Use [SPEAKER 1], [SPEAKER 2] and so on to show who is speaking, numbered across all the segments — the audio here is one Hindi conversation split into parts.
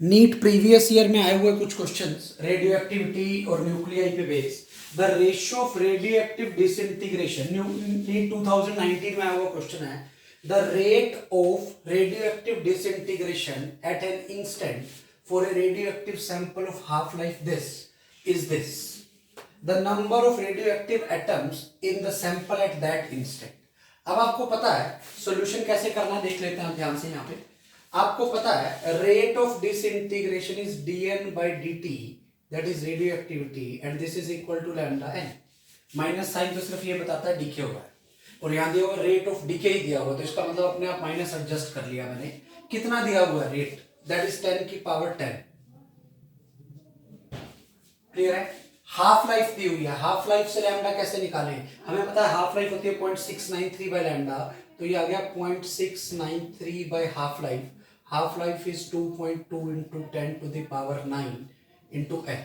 [SPEAKER 1] नीट प्रीवियस ईयर में आए हुए कुछ क्वेश्चंस रेडियो एक्टिविटी और न्यूक्लियाई पे base the ratio of radio active disintegration NEET 2019 में आया हुआ क्वेश्चन है the rate of radio active disintegration at an instant for a radio active sample of half life this the number of radio active atoms in the sample at that instant. अब आपको पता है सॉल्यूशन कैसे करना, देख लेते हैं ध्यान से। यहाँ पे आपको पता है rate of disintegration is dn by dt, that is radio activity, and this is equal to lambda n। Minus sign तो सिर्फ ये बताता है डीके हो रहा है, और यहाँ दिया हुआ रेट ऑफ डीके ही दिया हुआ, तो इसका मतलब अपने आप माइनस एडजस्ट कर लिया मैंने। कितना दिया हुआ है रेट, दैट इज 10 की पावर 10। क्लियर है। हाफ लाइफ दी हुई है, हाफ लाइफ से लैम्डा कैसे निकालें, हमें पता है हाफ लाइफ होती है 0.693 बाय लैम्डा, तो ये आ गया 0.693 by half life. Half life is 2.2 into 10 to the power 9 into n,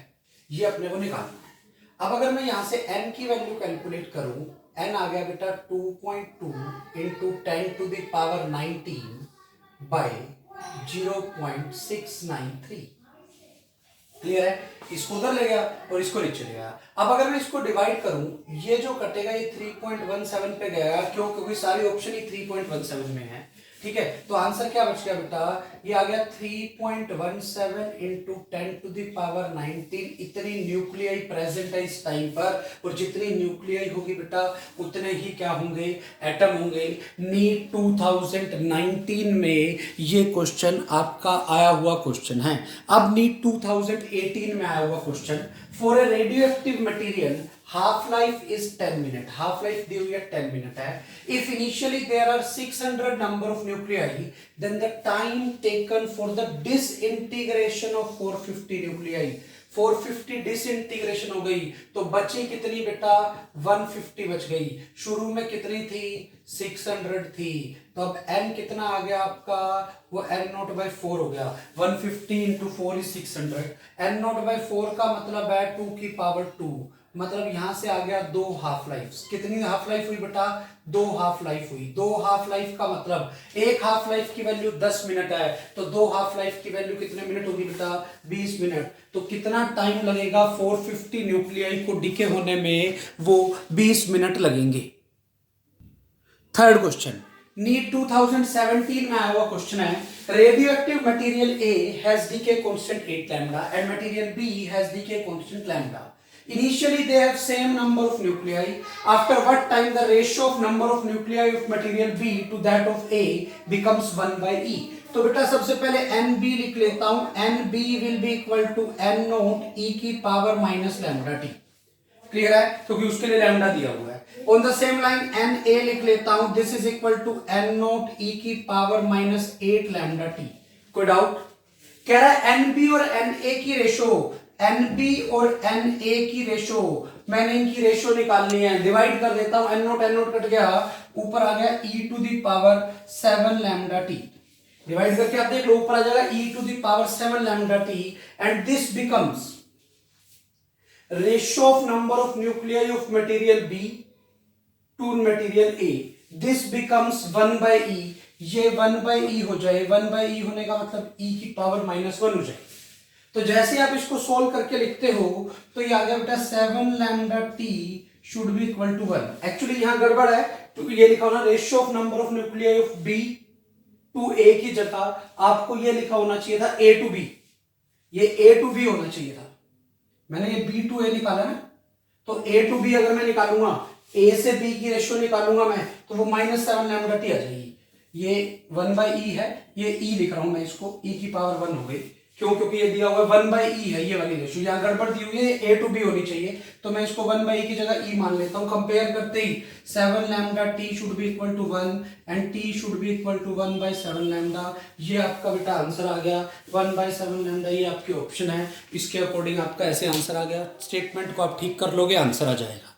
[SPEAKER 1] ये अपने को निकालना है। अब अगर मैं यहां से n की वैल्यू कैलकुलेट करूं, n आ गया बेटा 2.2 into 10 to the power 19 by 0.693। Clear है। इसको उधर ले गया और इसको नीचे ले गया। अब अगर मैं इसको डिवाइड करूं, ये जो कटेगा ये 3.17 पे गया, क्यों? क्योंकि सारी ऑप्शन ही 3.17 में है। ठीक है, तो आंसर क्या बच गया बेटा, ये आ गया 3.17 इंटू 10 टू द पावर 19। इतनी न्यूक्लियाई प्रेजेंट है इस टाइम पर, और जितनी न्यूक्लियाई होगी बेटा उतने ही क्या होंगे, एटम होंगे। नीट 2019 में ये क्वेश्चन आपका आया हुआ क्वेश्चन है। अब नीट 2018 में आया हुआ question, for a radio active material half life is 10 minute, half life दी हुई है 10 मिनट है। if initially there are 600 number of nuclei, then the time taken for the disintegration of 450 nuclei, 450 disintegration हो गई, तो बची कितनी बेटा 150 बच गई। शुरू में कितनी थी 600 थी, तो अब n कितना आ गया आपका, वो n0/4 हो गया। 150 इंटू 4 इज 600, n0/4 का मतलब है 2 की पावर 2, मतलब यहां से आ गया 2 हाफ लाइफ। कितनी हाफ लाइफ हुई बेटा, 2 हाफ लाइफ हुई। 2 हाफ लाइफ का मतलब एक हाफ लाइफ की वैल्यू 10 मिनट है, तो 2 हाफ लाइफ की वैल्यू कितने मिनट होगी बेटा, 20 मिनट। तो कितना टाइम लगेगा 450 न्यूक्लियाई को डिके होने में, वो 20 मिनट लगेंगे। थर्ड क्वेश्चन नीट 2017 में आया हुआ क्वेश्चन है, radio active material A has decay constant 8 lambda and material B has decay constant lambda. Initially they have same number of nuclei. After what time the ratio of number of nuclei of material B to that of A becomes 1/E? तो बेटा सबसे पहले NB लिख लेता हूं, NB will be equal to N naught E की power minus lambda t. Clear है, क्योंकि उसके लिए लैम्डा दिया हुआ है। On the same line NA लिख लेता हूं, this is equal to N naught E की पावर माइनस 8 लैम्डा टी। कोई डाउट? कह रहा है NB और NA की रेशो, NB और NA की रेशो, मैंने इनकी रेशो निकालनी है। डिवाइड कर देता हूं, N नोट कट गया, ऊपर आ गया e to the power 7 lambda t. Divide करके आप देख लो, ऊपर आ जाएगा e to the power 7 lambda t, and this becomes ratio of number of nuclei of material B to material A। This becomes 1/E। ये 1/E हो जाए, 1/E होने का मतलब e की पावर -1 हो जाए। तो जैसे आप इसको सोल्व करके लिखते हो, तो ये आ गया बेटा 7 lambda T should be equal to 1। Actually यहां गड़बड़ है, तो ये लिखा होना ratio of number of nuclei of B to A की जगह आपको ये लिखा होना चाहिए था ए टू बी। ये ए टू बी होना चाहिए था, मैंने ये बी टू ए निकाला ना, तो ए टू बी अगर मैं निकालूंगा, ए से बी की रेशियो निकालूंगा मैं, तो वो -7 लैम्डा टी आ जाएगी। ये 1/E है, ये E लिख रहा हूं मैं इसको, E की पावर 1 हो गई। क्यों? क्योंकि ये दिया हुआ है 1/E है, ये वाली रेशियो यहां गड़बड़ दी हुई है, ए टू बी होनी चाहिए, तो मैं इसको 1/E की जगह E मान लेता हूं। कंपेयर करते ही 7 lambda T should be equal to 1 and t should be equal to 1/7 lambda. ये आपका बेटा आंसर आ गया 1/7 लैम्डा, ये आपकी ऑप्शन है। इसके अकॉर्डिंग आपका ऐसे आंसर आ गया। स्टेटमेंट को आप ठीक कर लोगे, आंसर आ जाएगा।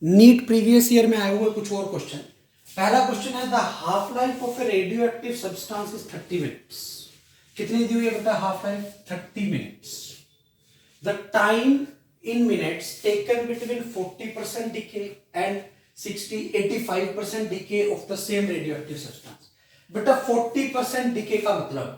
[SPEAKER 1] नीट प्रीवियस ईयर में आए हुए कुछ और क्वेश्चन। पहला क्वेश्चन है the half life of A radio active substance is 30 minutes. कितनी दी हुई है बेटा half life, 30 minutes. The time in minutes taken between 40% decay and 85% decay of the same radio active substance. बेटा 40% डिके का मतलब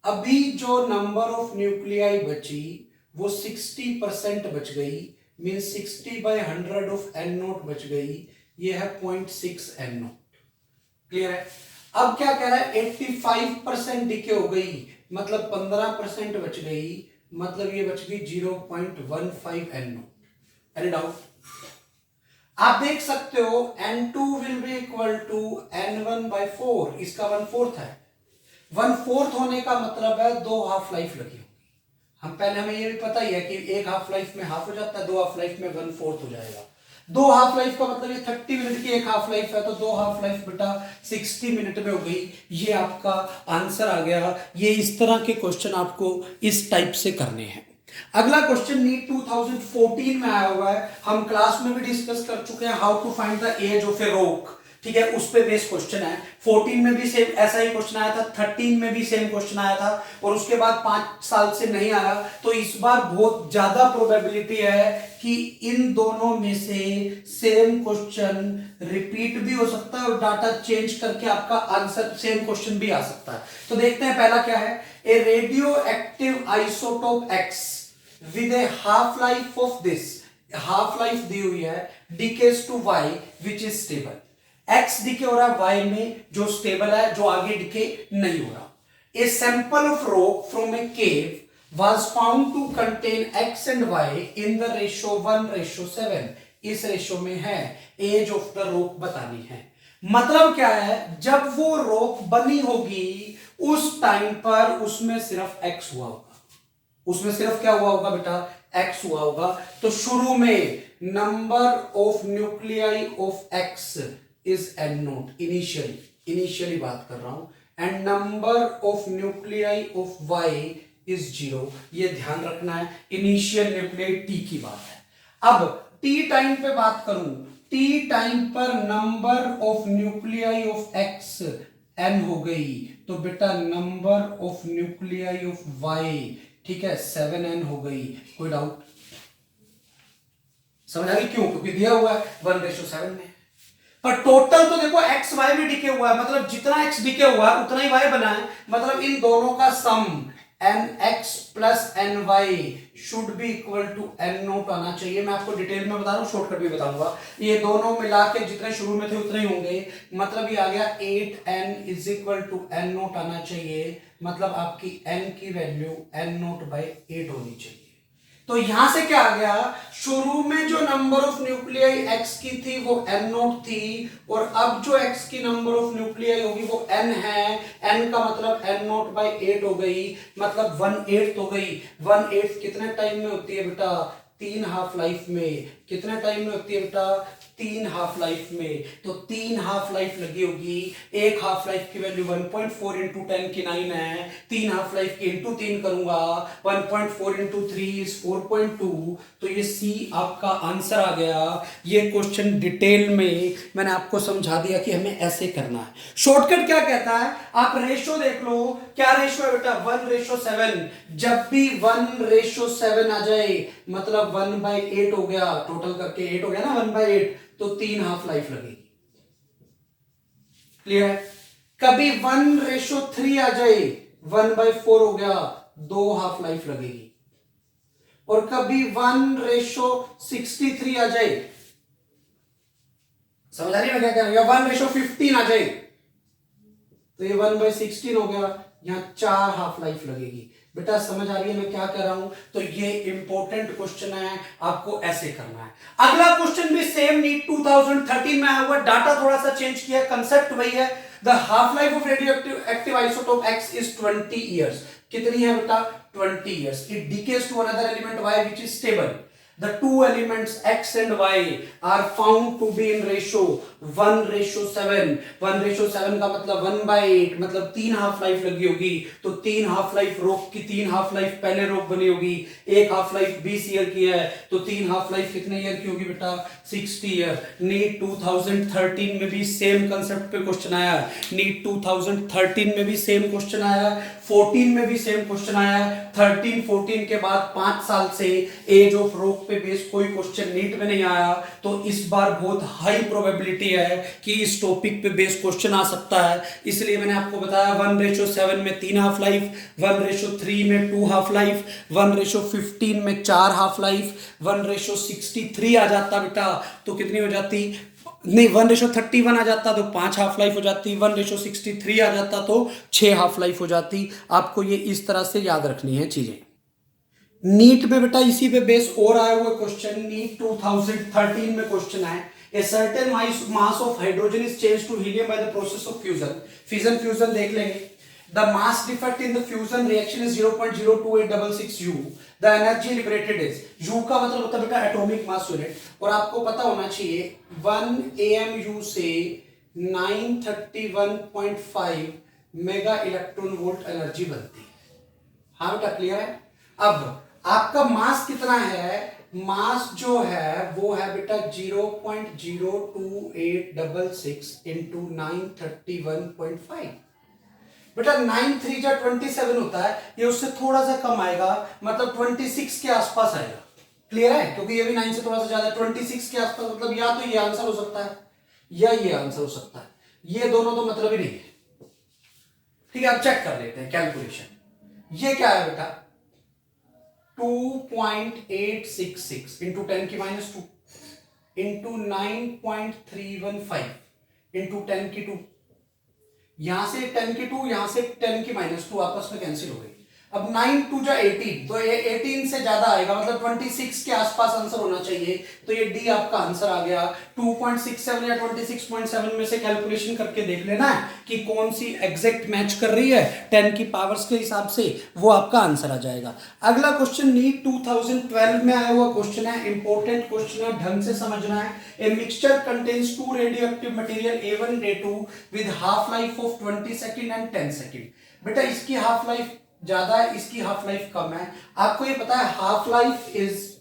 [SPEAKER 1] अभी जो नंबर ऑफ न्यूक्लियाई बची वो 60% बच गई, मीन 60/100 ऑफ एन नोट बच गई, ये है 0.6 एन नोट। क्लियर है? अब क्या कह रहा है, 85% डिके हो गई, मतलब 15% बच गई, मतलब ये बच गई 0.15 एन नोट। Any doubt? आप देख सकते हो N2 will be equal to N1/4, इसका 1/4 है। 1/4 होने का मतलब है 2 हाफ लाइफ लगी होगी। हमें ये भी पता ही है कि एक हाफ लाइफ में हाफ हो जाता है, 2 हाफ लाइफ में 1/4 हो जाएगा। 2 हाफ लाइफ का मतलब ये 30 मिनट की एक हाफ लाइफ है, तो 2 हाफ लाइफ बेटा 60 मिनट में हो गई। ये आपका आंसर आ गया। ये इस तरह के क्वेश्चन आपको इस टाइप से करने हैं। अगला क्वेश्चन नीट 2014 में आया हुआ है, हम क्लास में भी डिस्कस कर चुके हैं, how to find the age of a rock. ठीक है, उस पे बेस क्वेश्चन है। 14 में भी सेम ऐसा ही क्वेश्चन आया था, 13 में भी सेम क्वेश्चन आया था, और उसके बाद 5 साल से नहीं आया। तो इस बार बहुत ज्यादा प्रोबेबिलिटी है कि इन दोनों में से सेम क्वेश्चन रिपीट भी हो सकता है और डाटा चेंज करके आपका आंसर सेम क्वेश्चन भी आ सकता है। तो देखते हैं पहला क्या है। A radio active isotope X with a half life of this, half life दी हुई है, decays to y which is stable। x decay हो रहा है y में जो स्टेबल है, जो आगे डिके नहीं हो रहा। A sample of rock from a cave was found to contain x and y in the ratio 1:7। इस रेशो में है, एज ऑफ द रॉक बतानी है। मतलब क्या है, जब वो रॉक बनी होगी उस टाइम पर उसमें सिर्फ x हुआ होगा। उसमें सिर्फ क्या हुआ होगा बेटा, x हुआ होगा। तो शुरू में number of nuclei of x is n note, initially बात कर रहा हूं, and number of nuclei of y is 0। ये ध्यान रखना है, इनिशियल न्यूक्लियाई t की बात है। अब t टाइम पे बात करूं, t टाइम पर number of nuclei of x n हो गई, तो बेटा number of nuclei of y, ठीक है, 7n हो गई। कोई डाउट? समझ आ गई क्यों? क्योंकि दिया हुआ है 1:7 में। पर टोटल तो देखो एक्स वाई भी डिके हुआ है, मतलब जितना एक्स डिके हुआ है उतना ही वाई बना है, मतलब इन दोनों का sum nx plus ny should be equal to n naught आना चाहिए। मैं आपको डिटेल में बता रहा हूं, शॉर्टकट भी बताऊंगा। ये दोनों मिला के जितने शुरू में थे उतने ही होंगे, मतलब ये आ गया 8n is equal to n naught आना चाहिए, मतलब आपकी n की वैल्यू n नोट बाई 8 होनी चाहिए। तो यहां से क्या आ गया, शुरू में जो नंबर ऑफ न्यूक्लियाई x की थी वो n नोट थी, और अब जो x की नंबर ऑफ न्यूक्लियाई होगी वो n है। n का मतलब n नोट बाई 8 हो गई, मतलब 1/8 हो गई। 1/8 कितने टाइम में होती है बेटा, 3 हाफ लाइफ में। कितने टाइम में होती है बेटा, 3 हाफ लाइफ में। तो 3 हाफ लाइफ लगी होगी। एक हाफ लाइफ की वैल्यू 1.4 इंटू 10 की 9 है, 3 हाफ लाइफ की इंटू 3 करूंगा, 1.4 इंटू 3 इज 4.2। तो ये सी आपका आंसर आ गया। ये क्वेश्चन डिटेल में मैंने आपको समझा दिया कि हमें ऐसे करना है। शॉर्टकट क्या कहता है, आप रेशो देख लो, क्या रेशो है बेटा, 1:7। जब भी 1:7 आ जाए मतलब 1/8 हो गया, टोटल करके 8 हो गया ना, 1/8, तो 3 हाफ लाइफ लगेगी। क्लियर है? कभी 1:3 आ जाए, 1/4 हो गया, 2 हाफ लाइफ लगेगी। और कभी 1:63 आ जाए, समझ आ रही है मैं क्या कह रहा हूं, 1:15 आ जाए तो ये 1/16 हो गया, यहां 4 हाफ लाइफ लगेगी। बेटा समझ आ रही है मैं क्या कह रहा हूं? तो ये इंपॉर्टेंट क्वेश्चन है, आपको ऐसे करना है। अगला क्वेश्चन भी सेम नीट 2013 में आया हुआ, डाटा थोड़ा सा चेंज किया, कंसेप्ट वही है। The half life of radioactive isotope X is 20 years. कितनी है बेटा, 20 years. It decays to another element y which is stable. The two elements x and y are found to be in ratio 1:7। 1:7 का मतलब 1/8, मतलब 3 हाफ लाइफ लगी होगी। तो 3 हाफ लाइफ रॉक की, 3 हाफ लाइफ पहले रॉक बनी होगी, एक हाफ लाइफ 20 ईयर की है, तो 3 हाफ लाइफ कितने ईयर की होगी बेटा, 60 ईयर। नीट 2013 में भी सेम कंसेप्ट पे क्वेश्चन आया। नीट 2013 में भी सेम क्वेश्चन आया, 14 में भी सेम क्वेश्चन आया। 13 14 के बाद 5 साल से एज ऑफ रॉक पे बेस कोई क्वेश्चन नीट में नहीं आया, तो इस बार बहुत हाई प्रोबेबिलिटी है कि इस टॉपिक पे बेस क्वेश्चन आ सकता है। इसलिए मैंने आपको बताया 1:7 में 3 हाफ लाइफ, 1:3 में 2 हाफ लाइफ, 1:15 में 4 हाफ लाइफ, 1:63 आ जाता बेटा तो कितनी हो जाती, नहीं 1:31 आ जाता तो 5 हाफ लाइफ हो जाती, 1:63 आ जाता तो 6 हाफ लाइफ हो जाती। आपको ये इस तरह से याद रखनी है चीजें। नीट में बेटा इसी पे बेस और आया हुआ क्वेश्चन, नीट 2013 में क्वेश्चन है, a certain mass of hydrogen is change to helium by the process of fusion. Fission fusion देख लेंगे। The mass defect in the fusion reaction is 0.02866 U। The energy liberated is, U का मतलब होता है बेटा एटॉमिक मास यूनिट, और आपको पता होना चाहिए 1 AMU से 931.5 मेगा इलेक्ट्रॉन वोल्ट एनर्जी बनती है। हाँ बेटा क्लियर है। अब आपका मास कितना है, मास जो है वो है बेटा 0.02866 इंटू 931.5। बेटा 9 3 जा 27 होता है, ये उससे थोड़ा सा कम आएगा, मतलब 26 के आसपास आएगा। क्लियर है, क्योंकि ये भी 9 से थोड़ा सा ज्यादा, 26 के आसपास, मतलब या तो ये आंसर हो सकता है या ये आंसर हो सकता है, ये दोनों तो मतलब ही नहीं है। ठीक है, अब चेक कर लेते हैं कैलकुलेशन। ये क्या है बेटा 2.866 इंटू 10⁻² इंटू 9.315 इंटू 10⁻²। यहां से 10⁻², यहां से 10⁻² आपस में कैंसिल हो गई। अब 9 2 जा 18, तो ये 18 से ज्यादा आएगा, मतलब 26 के आसपास आंसर होना चाहिए, तो ये डी आपका आंसर आ गया। 2.67 या 26.7 में से कैलकुलेशन करके देख लेना है कि कौन सी एग्जैक्ट मैच कर रही है 10 की पावर्स के हिसाब से, वो आपका आंसर आ जाएगा। अगला क्वेश्चन नीट 2012 में आया हुआ क्वेश्चन है, इंपॉर्टेंट क्वेश्चन है, ढंग से समझना है। A mixture contains 2 radioactive material A1 and A2 with half life of 20 second and 10 second. बेटा इसकी हाफ लाइफ ज्यादा है, इसकी हाफ लाइफ कम है। आपको ये पता है half life is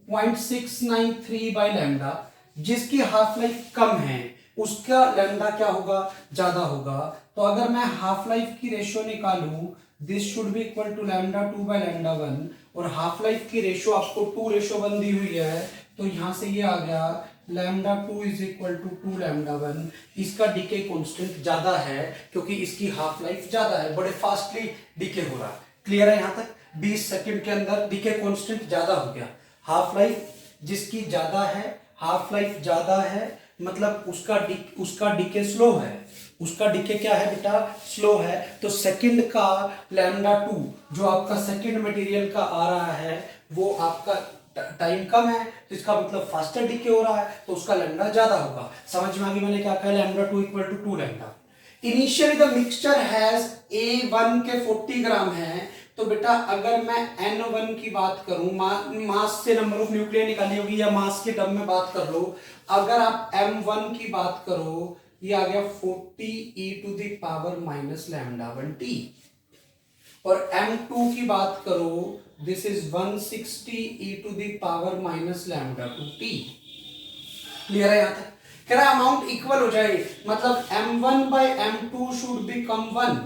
[SPEAKER 1] 0.693 by lambda, जिसकी हाफ लाइफ कम है उसका लैम्डा क्या होगा, ज्यादा होगा। तो अगर मैं हाफ लाइफ की रेशियो निकालूं, this should be equal to λ2 by λ1, और हाफ लाइफ की रेशियो आपको 2:1 दी हुई है, तो यहां से ये आ गया λ2 इज इक्वल टू 2 λ1। इसका डीके कांस्टेंट ज्यादा है क्योंकि इसकी हाफ लाइफ ज्यादा है, बड़े फास्टली डीके हो रहा है। क्लियर है यहां तक, 20 सेकंड के अंदर डीके कांस्टेंट ज्यादा हो गया। हाफ लाइफ जिसकी ज्यादा है, हाफ लाइफ ज्यादा है, मतलब उसका डीके स्लो है, उसका डीके क्या है बेटा, स्लो है। तो सेकंड का λ2 जो आपका सेकंड मटेरियल का आ रहा है वो आपका टाइम कम है, तो इसका मतलब फास्टर डीके हो रहा है, तो उसका लैम्डा ज्यादा होगा। समझ में आ गई मैंने क्या कहा, λ2 equal to 2 lambda. Initially the mixture has A1 के 40 ग्राम है, तो बेटा अगर मैं N1 की बात करूं, मास से नंबर ऑफ न्यूक्लियर निकाली होगी या मास के टर्म में बात कर लो, अगर आप M1 की बात करो, ये आ गया 40 e⁻⁻1t, और M2 की बात करो, दिस इज 160 e⁻⁻2t। क्लियर है यहां तक। कह रहा अमाउंट इक्वल हो जाए, मतलब M1 by M2 should become 1।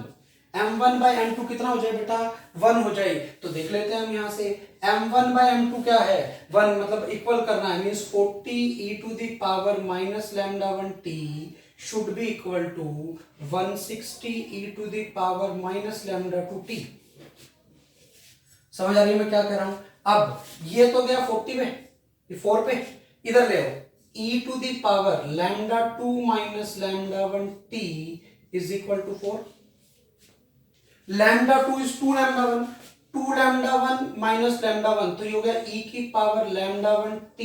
[SPEAKER 1] M1 by M2 कितना हो जाए बेटा, 1 हो जाए। तो देख लेते हैं हम यहां से, M1 by M2 क्या है, 1, मतलब इक्वल करना है, means 40 e⁻⁻1t should be equal to 160 e⁻⁻2t। समझ आ रही है मैं क्या कह रहा हूं। अब ये तो गया 40 में, ये 4 पे, इधर ले आओ, e⁻⁻2 minus λ1t is equal to 4। λ2 is 2 λ1, 2 λ1 minus λ1, तो ये हो गया e⁻⁻1t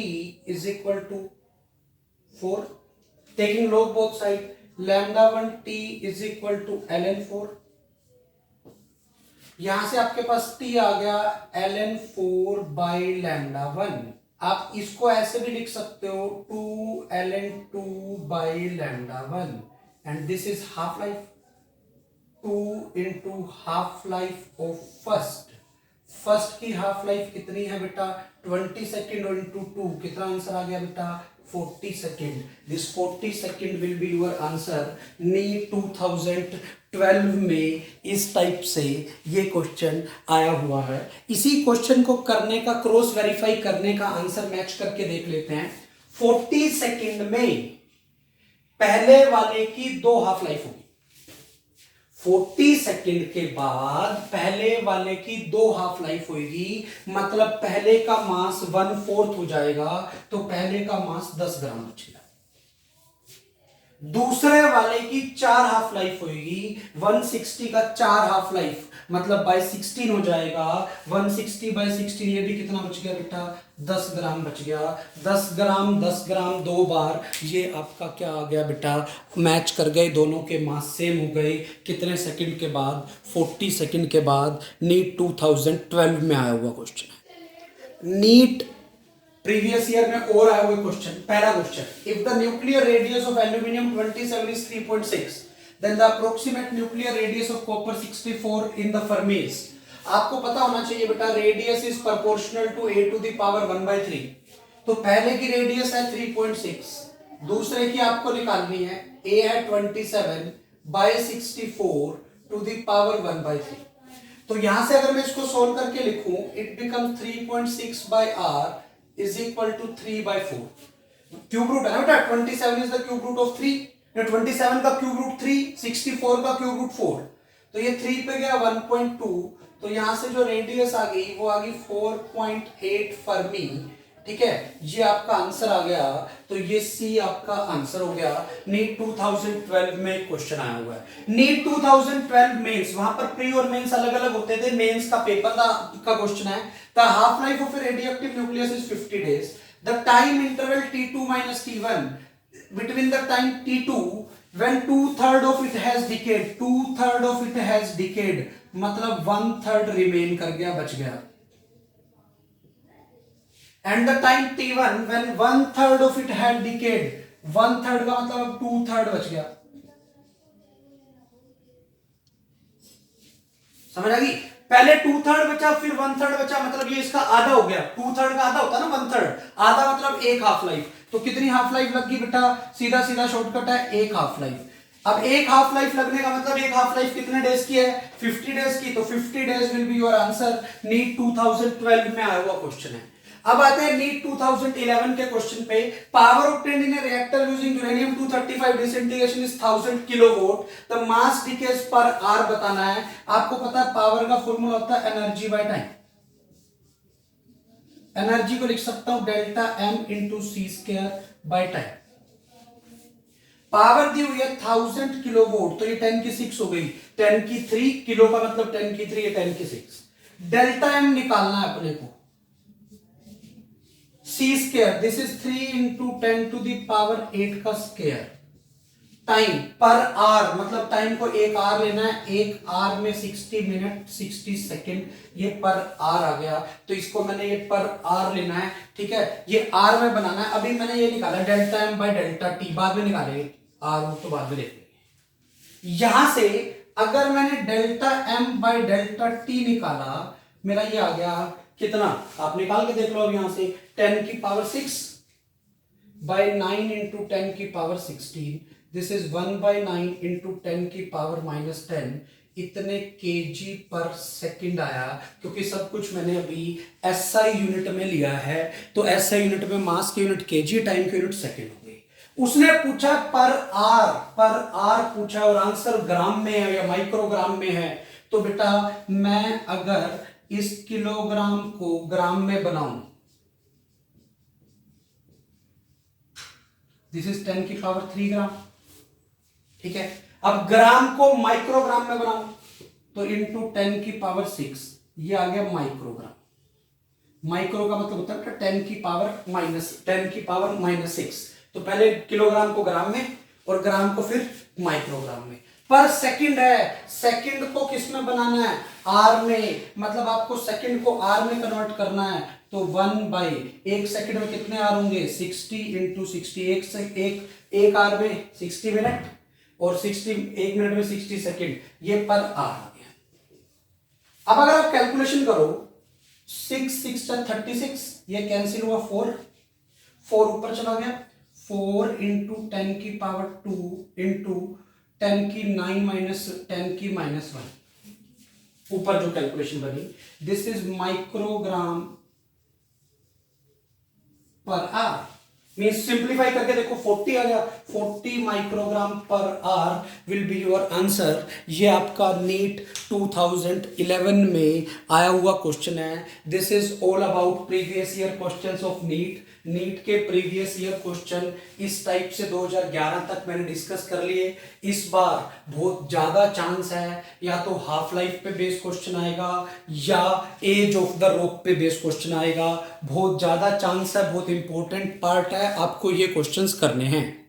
[SPEAKER 1] is equal to 4। Taking log both side, λ1t is equal to ln4। यहां से आपके पास t आ गया ln4 by λ1। आप इसको ऐसे भी लिख सकते हो 2 ln2 by λ1, and this is half life, 2 into half life of first की हाफ लाइफ कितनी है बेटा, 20 सेकेंड और इंटू 2, कितना आंसर आ गया बेटा, 40 second. This 40 second will be your answer NEET 12 में इस टाइप से ये क्वेश्चन आया हुआ है। इसी क्वेश्चन को करने का, क्रॉस वेरीफाई करने का आंसर मैच करके देख लेते हैं। 40 सेकंड में पहले वाले की 2 हाफ लाइफ होगी। 40 सेकंड के बाद पहले वाले की 2 हाफ लाइफ होगी, मतलब पहले का मास 1/4 हो जाएगा, तो पहले का मास 10 ग्राम बचेगा। दूसरे वाले की 4 हाफ लाइफ होगी, 160 का 4 हाफ लाइफ, मतलब बाय 16 हो जाएगा। 160 बाय 16, ये भी कितना बच गया बेटा, 10 ग्राम बच गया। 10 ग्राम 10 ग्राम 2 बार, ये आपका क्या आ गया बेटा, मैच कर गए, दोनों के मास सेम हो गए। कितने सेकंड के बाद, 40 सेकंड के बाद। नीट 2012 में आया हुआ क्वेश्चन है। नीट प्रीवियस ईयर में और आया हुआ क्वेश्चन, पहला question, if the nuclear radius of aluminium 27 is 3.6, then the approximate nuclear radius of copper 64 in the Fermis। आपको पता होना चाहिए बेटा, radius is proportional to a to the power 1/3। तो पहले की रेडियस है 3.6, दूसरे की आपको निकालनी है, a है 27 by 64 टू द पावर 1/3। तो यहां से अगर मैं इसको सोल्व करके लिखूं, it becomes 3.6 by r is equal to 3/4। Cube root है ना बेटा, 27 is the cube root of 3, 27 का क्यूब रूट 3, 64 का क्यूब रूट 4, तो ये 3 पे गया 1.2, तो यहां से जो रेडियस आ गई वो आ गई 4.8 फर्मी। ठीक है, ये आपका आंसर आ गया। तो ये सी आपका आंसर हो गया। नीट 2012 में क्वेश्चन आया हुआ है। नीट 2012 मेंस, वहां पर प्री और मेंस अलग अलग होते थे। मेंस का पेपर का क्वेश्चन है, the half life of A radioactive nucleus is 50 days। The time interval T2 minus T1 between the time T2 when 2/3 of it has decayed, 2/3 of it has decayed, मतलब 1/3 रिमेन कर गया, बच गया। and the time T1 when 1/3 of it had decayed, 1/3 का मतलब 2/3 बच गया। समझ आ गई? पहले 2/3 बचा, फिर 1/3 बचा, मतलब ये इसका आधा हो गया। 2/3 का आधा होता है ना 1/3, आधा मतलब 1 हाफ लाइफ। तो कितनी हाफ लाइफ लग गई बेटा, सीधा सीधा शॉर्टकट है, 1 हाफ लाइफ। अब 1 हाफ लाइफ लगने का मतलब 1 हाफ लाइफ कितने डेज की है, 50 डेज की। तो 50 days will be your answer. NEET 2012 में आया हुआ क्वेश्चन है। अब आते हैं नीट 2011 के क्वेश्चन पे। Power obtained in A reactor using uranium 235 disintegration is 1000 kilowatt. The mass decays पर आर बताना है। आपको पता है पावर का फॉर्मूला होता है एनर्जी बाय टाइम। एनर्जी को लिख सकता हूं delta M into C square by time. Power दी हुई है 1000 किलोवाट, तो ये 10 की 6 हो गई। 10 की 3 किलो का मतलब 10 की 3, ये 10 की 6। डेल्टा एम निकालना है अपने को। C square, this is 3 into 10 to the power 8 का स्क्वायर। टाइम पर आर, मतलब टाइम को 1 आर लेना है। 1 आर में 60 मिनट 60 सेकेंड, ये पर आर आ गया। तो इसको मैंने ये पर आर लेना है। ठीक है, ये आर में बनाना है। अभी मैंने ये निकाला delta m by delta t, बाद में निकालेंगे आर तो बाद में देखेंगे। यहां से अगर मैंने delta m by delta t निकाला, मेरा ये आ गया कितना, आप निकाल के देख लो। अब यहां से 10 की पावर 6 बाय 9 इंटू 10 की power 16, this is 1 by 9 into 10 की पावर -10, इतने केजी पर सेकंड आया। क्योंकि सब कुछ मैंने अभी एसआई यूनिट में लिया है, तो एसआई यूनिट में मास की यूनिट केजी, टाइम की यूनिट सेकंड हो गई। उसने पूछा पर आर पूछा, और आंसर ग्राम में है या माइक्रोग्राम में है। तो बेटा मैं अगर इस किलोग्राम को ग्राम में बनाऊं, दिस इज 10 की पावर 3 ग्राम। ठीक है, अब ग्राम को माइक्रोग्राम में बनाऊं तो इंटू 10 की पावर 6, ये आ गया माइक्रोग्राम। माइक्रो का मतलब होता है 10 की पावर -6। तो पहले किलोग्राम को ग्राम में और ग्राम को फिर माइक्रोग्राम में। पर सेकंड है, सेकंड को किस में बनाना है, आर में, मतलब आपको सेकंड को आर में कन्वर्ट करना है। तो 1/1 सेकंड में कितने आर होंगे, 60 इंटू 60, एक आर में 60 मिनट और 60 1 मिनट में 60 सेकंड, ये पर आर आ गया। अब अगर आप कैलकुलेशन करो, 6 6 36, ये कैंसिल हुआ, 4 ऊपर चला गया, 4 इंटू 10 की पावर 2 इंटू 10 की 9 माइनस 10 की -1 ऊपर जो कैलकुलेशन बनी, this is microgram per R. Means simplify करके देखो 40 आ गया, 40 microgram per R will be your answer. ये आपका नीट 2011 में आया हुआ क्वेश्चन है। This is all about previous year questions of NEET. NEET के प्रीवियस ईयर क्वेश्चन इस टाइप से 2011 तक मैंने डिस्कस कर लिए। इस बार बहुत ज्यादा चांस है या तो हाफ लाइफ पे बेस्ड क्वेश्चन आएगा या एज ऑफ द रॉक पे बेस्ड क्वेश्चन आएगा। बहुत ज्यादा चांस है, बहुत इंपॉर्टेंट पार्ट है, आपको ये क्वेश्चंस करने हैं।